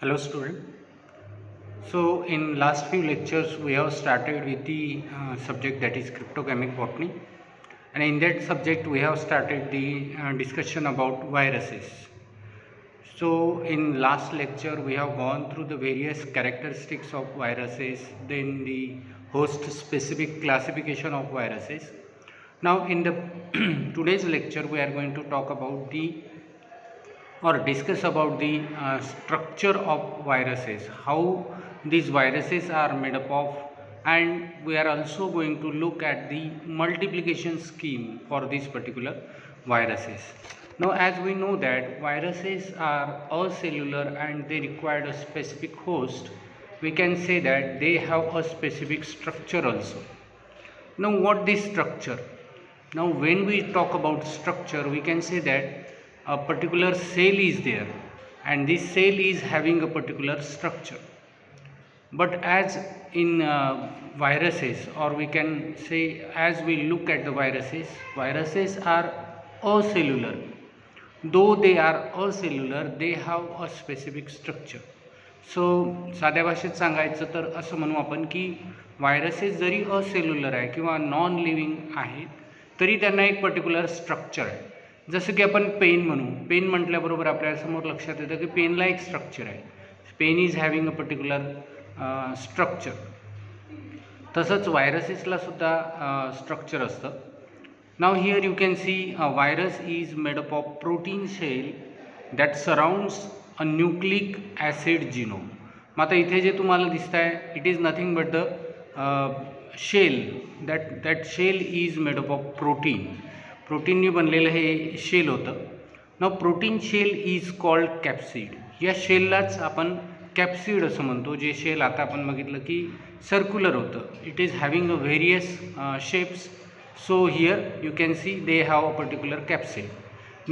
Hello student. So in last few lectures we have started with the subject that is cryptochemic botany, and in that subject we have started the discussion about viruses. So in last lecture we have gone through the various characteristics of viruses, then the host specific classification of viruses. Now in the today's lecture we are going to talk about the or discuss about the structure of viruses, how these viruses are made up of, and we are also going to look at the multiplication scheme for these particular viruses. Now as we know that viruses are acellular and they require a specific host, we can say that they have a specific structure also. Now what this structure? Now when we talk about structure, we can say that a particular cell is there and this cell is having a particular structure. But as in viruses, or we can say as we look at the viruses are acellular. Though they are acellular, they have a specific structure. So साध्या भाषेत सांगायचं तर असं म्हणू आपण की viruses जरी acellular आहे किंवा नॉन लिव्हिंग आहेत तरी त्यांना एक पर्टिक्युलर स्ट्रक्चर आहे. जसं की आपण पेन म्हणू, पेन म्हटल्याबरोबर आपल्यासमोर लक्षात येतं की पेनला एक स्ट्रक्चर आहे. Pen is having a particular structure. तसंच व्हायरसेसला सुद्धा स्ट्रक्चर असतं. Now here you can see a virus is made up of protein shell that surrounds a nucleic acid genome. मग आता इथे जे तुम्हाला दिसत आहे it is nothing but the shell. That shell is made up of protein. प्रोटीननी बनलेलं हे शेल होतं. Now protein shell is called capsid. या शेललाच आपण कॅप्सिड असं म्हणतो. जे शेल आता आपण बघितलं की सर्क्युलर होतं. It is having a various shapes. So here you can C they have a particular capsid.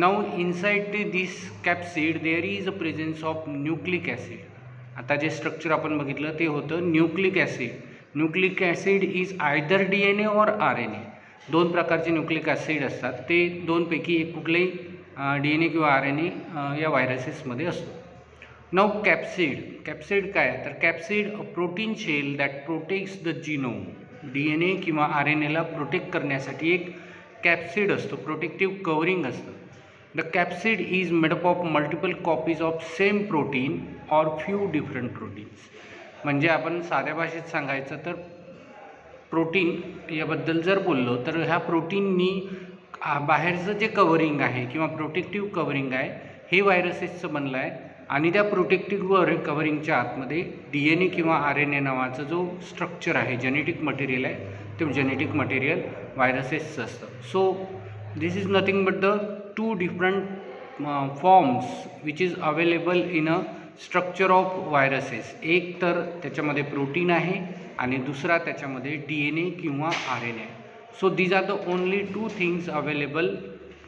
Now inside this capsid there is a presence of nucleic acid. आता जे स्ट्रक्चर आपण बघितलं ते होतं nucleic acid. Nucleic acid is either DNA और RNA. दोन प्रकारचे nucleic acid असतात. ते दोनपैकी एक कुठलेही DNA किंवा RNA या व्हायरसेसमध्ये असतो. नाव कॅप्सिड. कॅप्सिड काय तर capsid a protein shell that protects the genome. DNA किंवा RNAला प्रोटेक्ट करण्यासाठी एक कॅप्सिड असतो, प्रोटेक्टिव्ह कवरिंग असतं. The capsid is made up of multiple copies of same protein or few different proteins. म्हणजे आपण साध्या भाषेत सांगायचं तर प्रोटीन याबद्दल जर बोललो तर ह्या प्रोटीननी बाहेरचं जे कवरिंग आहे किंवा प्रोटेक्टिव्ह कवरिंग आहे हे व्हायरसेसचं बनलं आहे. आणि त्या प्रोटेक्टिव्ह कवरिंगच्या आतमध्ये DNA किंवा RNA नावाचा जो स्ट्रक्चर आहे, जेनेटिक मटेरियल आहे, ते जेनेटिक मटेरियल व्हायरसेसचं असतं. So this is nothing but the two different forms which is available in a structure of viruses. एक तर त्याच्यामध्ये प्रोटीन आहे आणि दुसरा त्याच्यामध्ये DNA किंवा RNA. So these are the only two things available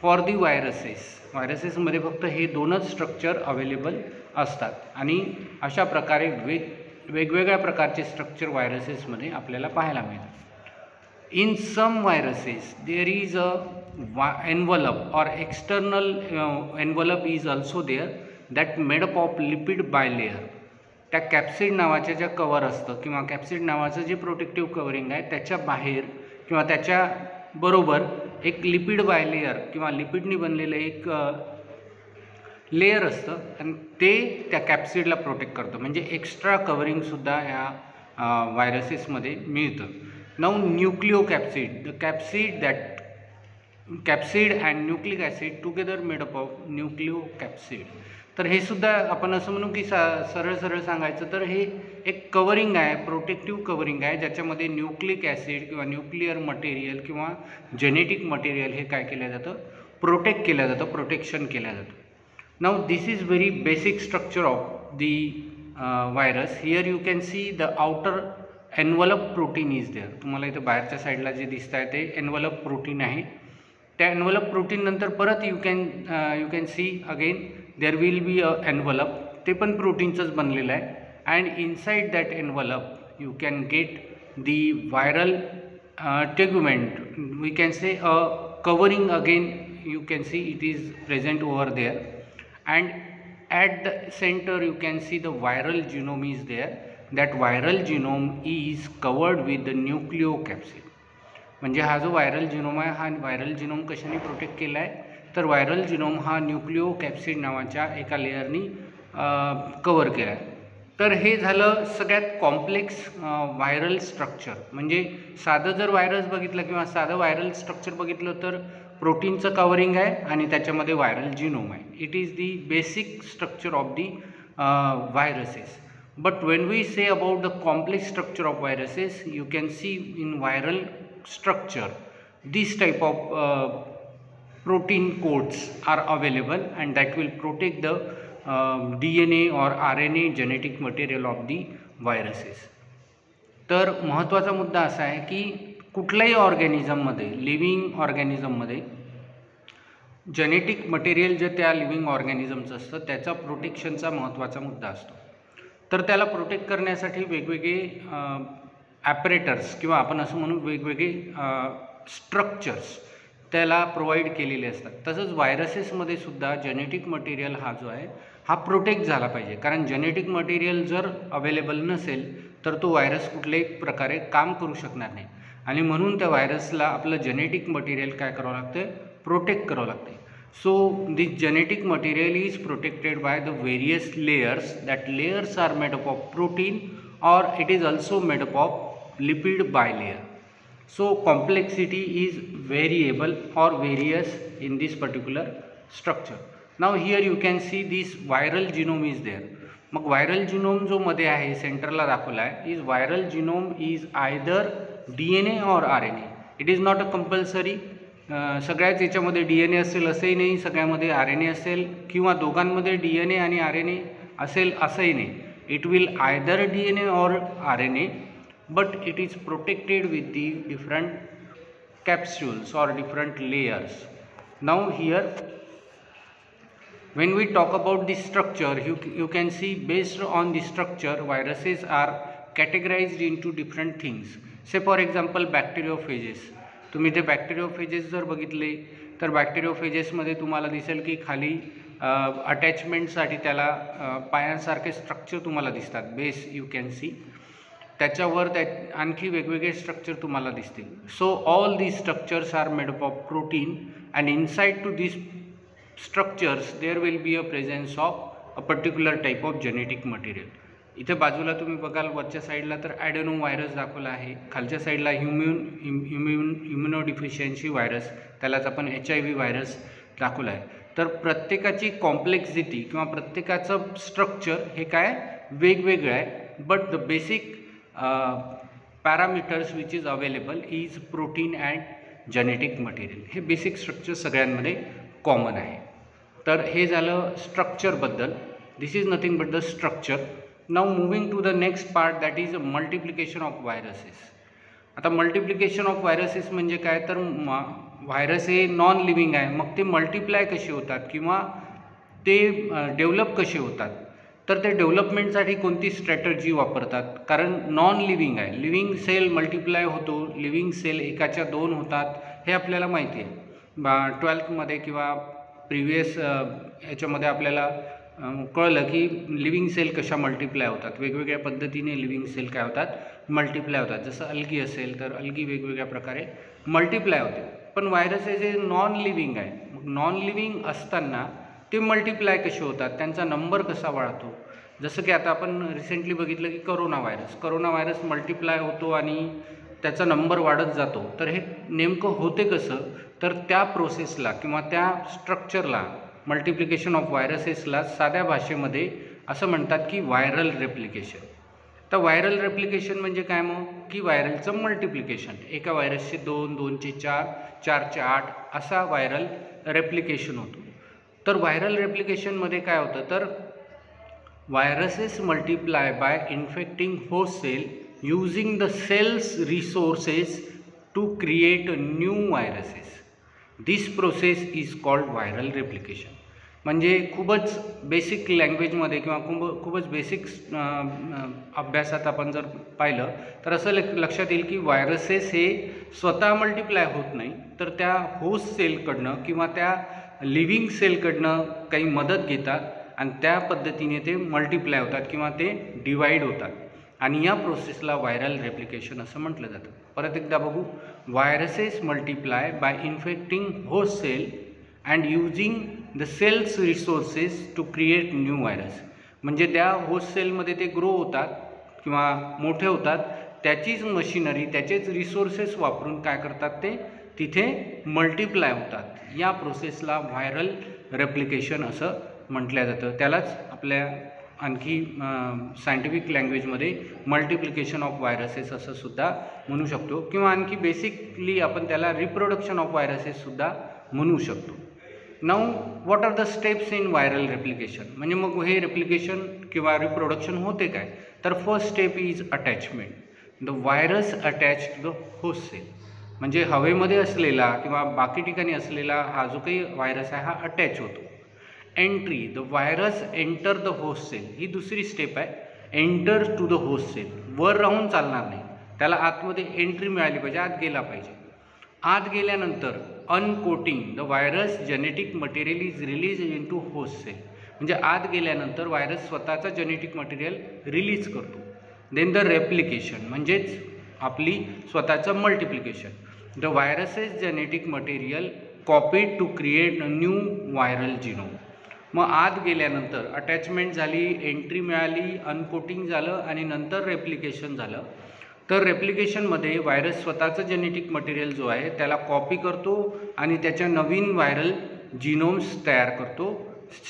for the viruses. व्हायरसेसमध्ये फक्त हे दोनच स्ट्रक्चर अवेलेबल असतात आणि अशा प्रकारे वेगवेगळ्या प्रकारचे स्ट्रक्चर व्हायरसेसमध्ये आपल्याला पाहायला मिळतात. In some viruses there is a envelope or external envelope is also there that made up of lipid bilayer. त्या कॅप्सिड नावाच्या ज्या कवर असतं किंवा कॅप्सिड नावाचं जे प्रोटेक्टिव्ह कवरिंग आहे त्याच्या बाहेर किंवा त्याच्या बरोबर एक लिपिड बायलेयर किंवा लिपिडनी बनलेलं एक लेयर असतं आणि ते त्या कॅप्सिडला प्रोटेक्ट करतं. म्हणजे एक्स्ट्रा कवरिंगसुद्धा ह्या व्हायरसेसमध्ये मिळतं. Now nucleocapsid, the capsid and nucleic acid together made up of nucleocapsid. तर हे सुद्धा आपण असं म्हणू की सरळ सांगायचं तर हे एक कवरिंग आहे, प्रोटेक्टिव्ह कवरिंग आहे, ज्याच्यामध्ये न्यूक्लिक ॲसिड किंवा न्यूक्लिअर मटेरियल किंवा जेनेटिक मटेरियल हे काय केलं जातं, प्रोटेक्ट केलं जातं, प्रोटेक्शन केलं जातं. Now this is very basic structure of the virus. Here you can see the outer envelope protein is there. तुम्हाला इथं बाहेरच्या साईडला जे दिसत आहे ते एनवलप प्रोटीन आहे. त्या एनवलप प्रोटीन नंतर परत you can see again there will be a envelope. ते पण प्रोटीनचंच बनलेलं आहे. And inside that envelope you can get the viral tegument. We can say a covering again you can see it is present over there. And at the center you can see the viral genome is there. That viral genome is covered with the nucleocapsid. म्हणजे हा जो viral genome आहे हा viral genome कशाने protect केला आहे, तर viral genome हा न्यूक्लिओकॅप्सिड नावाच्या एका लेअरनी कवर केला आहे. तर हे झालं सगळ्यात कॉम्प्लेक्स व्हायरल स्ट्रक्चर. म्हणजे साधं जर व्हायरस बघितलं किंवा साधं व्हायरल स्ट्रक्चर बघितलं तर प्रोटीनचं कवरिंग आहे आणि त्याच्यामध्ये व्हायरल जिनोम आहे. It is the basic structure of the viruses. But when we say about the complex structure of viruses, you can see in viral structure this type of protein codes are available, and that will protect the DNA or RNA genetic material of the viruses. तर महत्त्वाचा मुद्दा असा आहे की कुठल्याही ऑर्गॅनिझममध्ये, living ऑर्गॅनिझममध्ये genetic material जे त्या living ऑर्गॅनिझमचं असतं त्याचा प्रोटेक्शनचा महत्त्वाचा मुद्दा असतो. तर त्याला प्रोटेक्ट करण्यासाठी वेगवेगळे ॲपरेटर्स किंवा आपण असं म्हणू वेगवेगळे स्ट्रक्चर्स त्याला प्रोव्हाइड केलेले असतात. तसंच व्हायरसेसमध्ये सुद्धा जेनेटिक मटेरियल हा जो आहे हा प्रोटेक्ट झाला पाहिजे, कारण जेनेटिक मटेरियल जर अवेलेबल नसेल तर तो व्हायरस कुठल्याही प्रकारे काम करू शकणार नाही. आणि म्हणून त्या व्हायरसला आपलं जेनेटिक मटेरियल काय करावं लागतं, प्रोटेक्ट करावं लागतं. So this genetic material is protected by the various layers. That layers are made up of protein, or it is also made up of lipid bilayer. So complexity is variable or various in this particular structure. Now here you can see this viral genome is there. मग viral genome जो मध्ये आहे सेंटरला दाखवला आहे, is viral genome is either DNA or RNA. It is not a compulsory. सगळ्याच याच्यामध्ये DNA असेल असंही नाही, सगळ्यामध्ये RNA असेल किंवा दोघांमध्ये DNA आणि RNA असेल असंही नाही. इट विल आयदर DNA और RNA, but it is protected with the different capsules or different layers. Now here when we talk about the structure, you can see based on the structure viruses are categorized into different things. Say for example bacteriophages. तुम्ही ते बॅक्टेरियोफेजेस जर बघितले तर बॅक्टेरियोफेजेसमध्ये तुम्हाला दिसेल की खाली अटॅचमेंटसाठी त्याला पायांसारखे स्ट्रक्चर तुम्हाला दिसतात, बेस यू कॅन सी. त्याच्यावर आणखी वेगवेगळे स्ट्रक्चर तुम्हाला दिसतील. So all these structures are made up of protein, and inside to this structures there will be a presence of a particular type of genetic material. इथे बाजूला तुम्ही बघाल वरच्या साईडला तर ॲडेनो व्हायरस दाखवला आहे, खालच्या साईडला इम्युनोडिफिशियन्सी व्हायरस, त्यालाच आपण HIV व्हायरस दाखवला आहे. तर प्रत्येकाची कॉम्प्लेक्सिटी किंवा प्रत्येकाचं स्ट्रक्चर हे काय वेगवेगळं आहे, but the basic parameters which is available is protein and genetic material. हे बेसिक स्ट्रक्चर सगळ्यांमध्ये कॉमन आहे. तर हे झालं स्ट्रक्चरबद्दल. This is nothing but the structure. Now moving to the next part, that is multiplication of viruses. आता multiplication of viruses म्हणजे काय, तर व्हायरस हे नॉन लिव्हिंग आहे, मग ते मल्टिप्लाय कसे होतात किंवा ते डेव्हलप कसे होतात. तर ते डेव्हलपमेंटसाठी कोणती स्ट्रॅटर्जी वापरतात, कारण नॉन लिव्हिंग आहे. लिव्हिंग सेल मल्टिप्लाय होतो, लिव्हिंग सेल एकाच्या 2 होतात, हे आपल्याला माहिती आहे. 12th किंवा प्रिव्हियस याच्यामध्ये आपल्याला कळलं की लिव्हिंग सेल कशा मल्टिप्लाय होतात. वेगवेगळ्या पद्धतीने लिव्हिंग सेल काय होतात, मल्टिप्लाय होतात. जसं अल्गी असेल तर अल्गी वेगवेगळ्या प्रकारे मल्टिप्लाय होते. पण व्हायरस हे जे नॉन लिव्हिंग आहे, मग नॉन लिव्हिंग असताना ते मल्टिप्लाय कसे होतात, त्यांचा नंबर कसा वाढतो. जसं की आता आपण रिसेंटली बघितलं की करोना व्हायरस मल्टिप्लाय होतो आणि त्याचा नंबर वाढत जातो. तर हे नेमकं होते कसं, तर त्या प्रोसेसला किंवा त्या स्ट्रक्चरला, मल्टिप्लिकेशन ऑफ व्हायरसेसला साध्या भाषेमध्ये असं म्हणतात की व्हायरल रेप्लिकेशन. तर व्हायरल रेप्लिकेशन म्हणजे काय, मग की व्हायरलचं मल्टिप्लिकेशन. एका व्हायरसचे 2, 2चे 4, 4चे 8 असा व्हायरल रेप्लिकेशन होतो. तर व्हायरल रेप्लिकेशनमध्ये काय होतं, तर viruses multiply by infecting host cell using the cells resources to create new viruses. This process is called viral replication. म्हणजे खूपच बेसिक लँग्वेजमध्ये किंवा खूपच बेसिक अभ्यासात आपण जर पाहिलं तर असं लक्षात येईल की व्हायरसेस हे स्वतः मल्टिप्लाय होत नाही, तर त्या होस्ट सेलकडनं किंवा त्या लिव्हिंग सेलकडनं काही मदत घेतात आणि त्या पद्धतीने ते मल्टिप्लाय होतात किंवा ते डिवाईड होतात आणि या प्रोसेसला व्हायरल रेप्लिकेशन असं म्हटलं जातं. परत एकदा बघू. Viruses multiply by infecting host cell and using the cells resources to create new virus. म्हणजे त्या होस्ट सेलमध्ये ते ग्रो होतात किंवा मोठे होतात, त्याचीच मशिनरी त्याचेच रिसोर्सेस वापरून काय करतात ते तिथे मल्टिप्लाय होतात. या प्रोसेसला व्हायरल रेप्लिकेशन असं म्हटलं जातं. त्यालाच आपल्या आणखी सायंटिफिक लँग्वेजमध्ये मल्टिप्लिकेशन ऑफ व्हायरसेस असं सुद्धा म्हणू शकतो किंवा आणखी बेसिकली आपण त्याला रिप्रोडक्शन ऑफ व्हायरसेस सुद्धा म्हणू शकतो. Now what are the steps in viral replication. म्हणजे मग हे रेप्लिकेशन किंवा रिप्रोडक्शन होते काय, तर first step is attachment. The virus attach to the host cell. म्हणजे हवेमध्ये असलेला किंवा बाकी ठिकाणी असलेला हा जो काही व्हायरस आहे हा अटॅच होतो. Entry. The virus enter the host cell. ही दुसरी स्टेप आहे. Enter to the host cell. वर राहून चालणार नाही, त्याला आतमध्ये एंट्री मिळाली पाहिजे, आत गेला पाहिजे. आत गेल्यानंतर uncoating. The virus genetic material is release in to host cell. म्हणजे आत गेल्यानंतर व्हायरस स्वतःचा जेनेटिक मटेरियल रिलीज करतो. देन द रेप्लिकेशन म्हणजेच आपली स्वतःचं multiplication. The viruses genetic material copied to create a new viral genome. मग आत गेल्यानंतर अटॅचमेंट झाली, एंट्री मिळाली, अनकोटिंग झालं आणि नंतर रेप्लिकेशन झालं. तर रेप्लिकेशनमध्ये व्हायरस स्वतःचं जेनेटिक मटेरियल जो आहे त्याला कॉपी करतो आणि त्याच्या नवीन व्हायरल जिनोम्स तयार करतो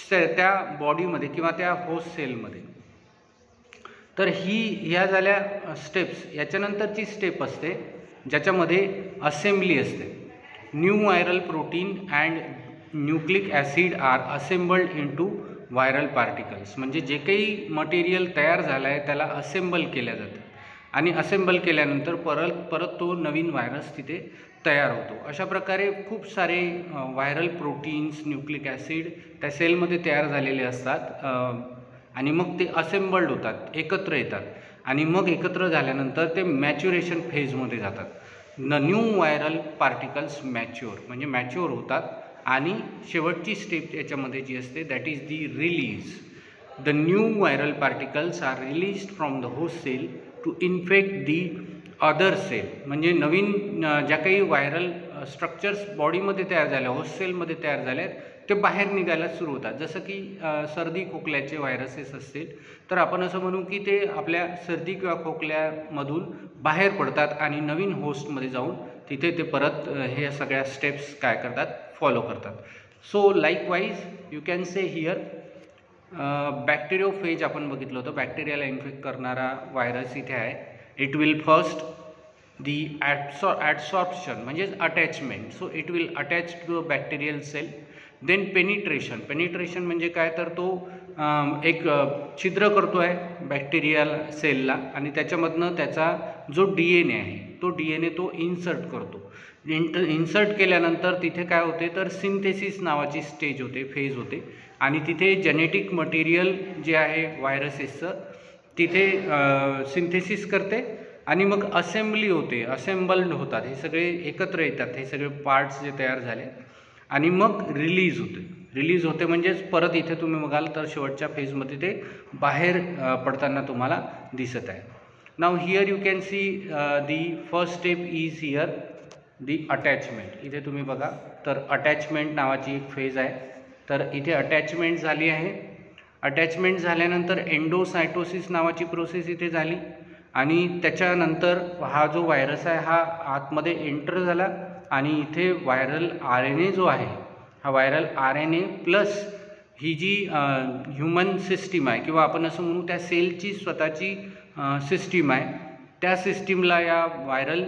त्या बॉडीमध्ये किंवा त्या होस्ट सेलमध्ये. तर ह्या झाल्या स्टेप्स. याच्यानंतरची स्टेप असते ज्याच्यामध्ये असेंब्ली असते. New viral protein and nucleic acid are assembled into viral particles. म्हणजे जे काही मटेरियल तयार झालं आहे त्याला असेंबल केलं जातं आणि असेंबल केल्यानंतर परत तो नवीन व्हायरस तिथे तयार होतो. अशा प्रकारे खूप सारे व्हायरल प्रोटीन्स, न्यूक्लिक ॲसिड त्या सेलमध्ये तयार झालेले असतात आणि मग ते असेंबल्ड होतात, एकत्र येतात आणि मग एकत्र झाल्यानंतर ते मॅच्युरेशन फेजमध्ये जातात. The new viral particles mature. म्हणजे मॅच्युअर होतात आणि शेवटची स्टेप याच्यामध्ये जी असते that is the release. The new viral particles are released from the host cell to infect the other cell. म्हणजे नवीन ज्या काही व्हायरल स्ट्रक्चर्स बॉडीमध्ये तयार झाल्या, होस्ट सेलमध्ये तयार झाल्या ते बाहेर निघायला सुरू होतात. जसं की सर्दी खोकल्याचे व्हायरसेस असतील तर आपण असं म्हणू की ते आपल्या सर्दी किंवा खोकल्यामधून बाहेर पडतात आणि नवीन होस्टमध्ये जाऊन तिथे ते परत हे सगळ्या स्टेप्स काय करतात, फॉलो करतात. So likewise you can say here bacteriophage आपण बघितलं होतं. बॅक्टेरियाला इन्फेक्ट करणारा व्हायरस इथे आहे. It will first the adsorption म्हणजेच attachment. So it will attach to the bacterial cell. Then penetration. Penetration म्हणजे काय, तर तो एक छिद्र करतो आहे बॅक्टेरियल सेलला आणि त्याच्यामधनं त्याचा जो DNA आहे तो DNA तो इन्सर्ट करतो. इन्सर्ट केल्यानंतर तिथे काय होते तर सिंथेसिस नावाची स्टेज होते, फेज होते आणि तिथे जेनेटिक मटेरियल जे आहे व्हायरसेसचं तिथे सिंथेसिस करते आणि मग असेंब्ली होते, असेंबल्ड होतात, हे सगळे एकत्र येतात, हे सगळे पार्ट्स जे तयार झाले आणि मग रिलीज होते. रिलीज होते म्हणजेच परत इथे तुम्ही बघाल तर शेवटच्या फेजमध्ये ते बाहेर पडताना तुम्हाला दिसत आहे. नाव here you can C the first step is here the attachment. इथे तुम्ही बघा तर अटॅचमेंट नावाची एक फेज आहे. तर इथे अटॅचमेंट झाली आहे. अटॅचमेंट झाल्यानंतर एंडोसायटोसिस नावाची प्रोसेस इथे झाली आणि त्याच्यानंतर हा जो व्हायरस आहे हा आतमध्ये एंटर झाला आणि इथे व्हायरल RNA जो आहे हा व्हायरल RNA प्लस ही जी ह्युमन सिस्टीम आहे किंवा आपण असं म्हणू त्या सेलची स्वतःची सिस्टीम आहे, त्या सिस्टीमला या व्हायरल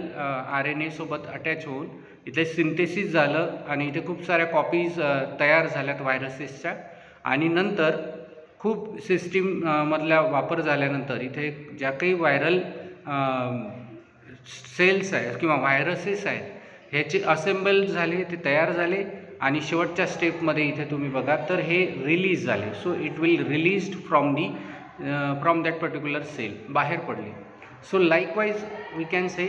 RNA सोबत अटॅच होऊन इथे सिंथेसिस झालं आणि इथे खूप साऱ्या कॉपीज तयार झाल्यात व्हायरसेसच्या आणि नंतर खूप सिस्टीम मधला वापर झाल्यानंतर इथे ज्या काही व्हायरल सेल्स आहेत किंवा व्हायरसेस आहेत ह्याचे असेंबल झाले, ते तयार झाले आणि शेवटच्या स्टेपमध्ये इथे तुम्ही बघा तर हे रिलीज झाले. So it will released from that particular cell, बाहेर पडले. So likewise we can say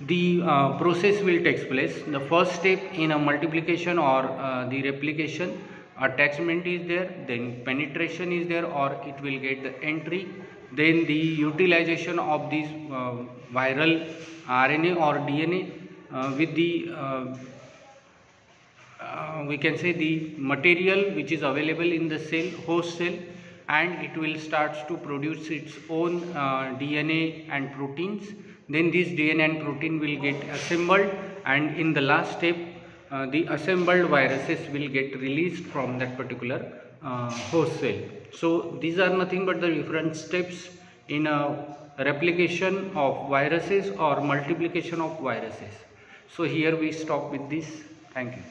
the process will takes place. The first step in a multiplication or the replication, attachment is there, then penetration is there, or it will get the entry, then the utilization of this viral RNA or DNA with the we can say the material which is available in the cell, host cell, and it will start to produce its own DNA and proteins. Then this DNA and protein will get assembled, and in the last step the assembled viruses will get released from that particular host cell. So these are nothing but the different steps in a replication of viruses or multiplication of viruses. So here we stop with this. Thank you.